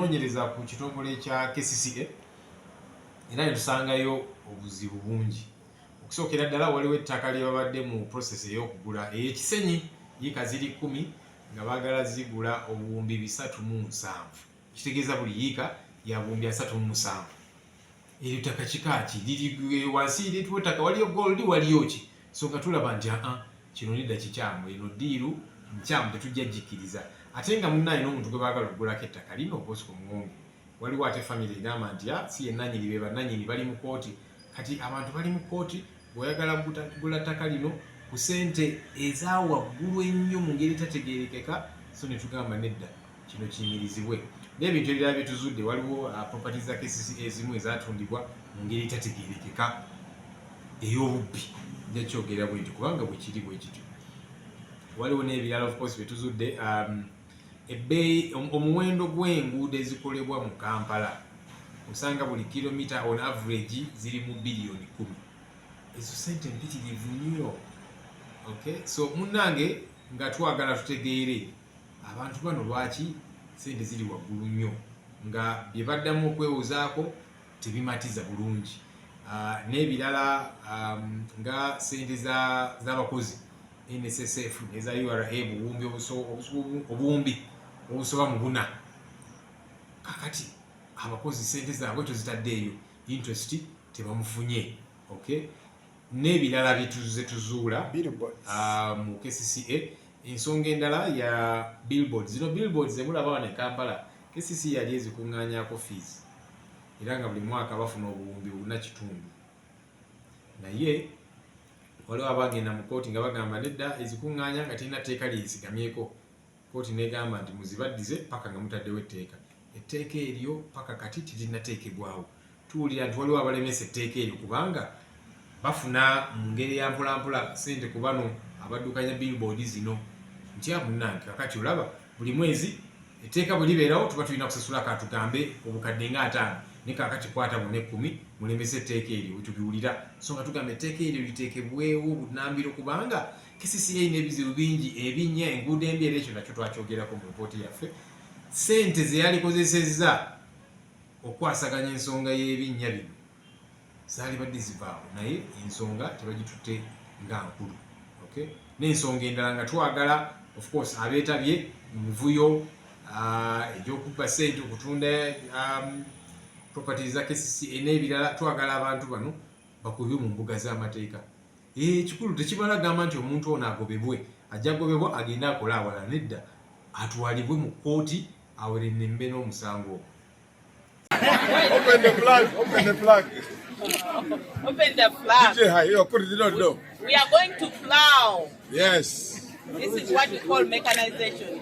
twanonyereza ku kitongole kya Kcca era ne tusangayo obuzibu bungi. Okusookera ddala waliwo ettaka lye babadde mu process ey'okugula ekiseni yiika ziri 10 nga baagala zigula obuwumbi 307. Kitegeeza buli yiika ya buwumbi 307. Eryo ttaka kikaaki liri wansi liyitibwa ettaka, waliyo gold waliyo ki, so nga tulaba nti kino nedda kikyamu, eno ddiiru nkyamu tetujja jjikiriza. Ate nga munnaayi n'omuntu gwe baagala okugulako ettaka lino Bosco Muwongo, waliwo ate famire egamba nti si yennannyini be bannannyini bali mu kooti. Kati abantu bali mu kooti, bw'oyagala kugula ttaka lino ku ssente eza waggulu ennyo mu ngeri etategeerekeka, so ne tugamba nedda kino kiyimirizibwe. N'ebintu ebirala bye tuzudde, waliwo properties za Kcca ezimu ezatundibwa mu ngeri etategeerekeka ey'obubbi. Nja kyogera bwe nti kubanga bwe kiri bwe kityo. Waliwo n'ebirala of course bye tuzudde, ebbeeyi omuwendo gw'enguudo ezikolebwa mu Kampala osanga buli kilomita on average ziri mu biliyoni 10. Ezo ssente mpitirivu nnyo. Okay, so munnange nga twagala tutegeere abantu bano lwaki ssente ziri waggulu nnyo, nga bye baddamu okwewozaako tebimatiza bulungi. N'ebirala nga ssente z'abakozi NSSF neza URA, obuwumbi obusoba mu 4. Kakati abakozi ssente zaabwe tozitaddeeyo, interest tebamufunye. Okay, n'ebirala bye tuzuula mu Kcca. Ensonga endala ya billboards. Zino billboards zemulaba wano e Kampala, Kcca yali ezikuŋŋaanyaako fees era nga buli mwaka bafuna obuwumbi 4.5. Naye waliwo abagenda mu kooti nga bagamba nedda ezikuŋŋaanya nga tirina tteeka lyesigamyeko. Kooti negamba nti muzibaddize paka nga mutaddewo etteeka. Etteeka eryo paka kati tirinateekebwawo. Tuwulira nti waliwo abalemesa etteeka eryo kubanga bafuna mu ngeri ya mpolampola ssente ku bano abaddukanya billboard zino. Nti munnange kakati olaba buli mwezi etteeka bwe libeerawo tuba tulina kusasula katugambe obukadde nga 5, ne kakati kwata mu 10 mulemesa etteeka eryo wetuliwulira. So nga tugamba etteeka eryo liteekebwewo bunambiro kubanga Kcca erina ebizibu bingi ebinnya, enguudo embi, era ekyo nakyo twakyogerako mu ripooti yaffe. Ssente ze yalikozesezza okwasaganya ensonga y'ebinnya bino zaali badde zivaawo, naye ensonga tebagitutte nga nkulu. Okay, n'ensonga endala nga twagala of course abeetabye mu mivuyo egy'okubba ssente, okutunda properties za Kcca n'ebirala, twagala abantu bano bakubibwe mu mbuga z'amateeka. Ekikulu tekibala gamba nti omuntu ono agobebwe, ajja gobebwa agende akole awala, nedda atwalibwe mu kooti awere nembe n'omusango ogwo. Open the flag, open the flag. Open the flag. DJ, hi, you put it on the door. We are going to plow. Yes. This is what we call mechanization.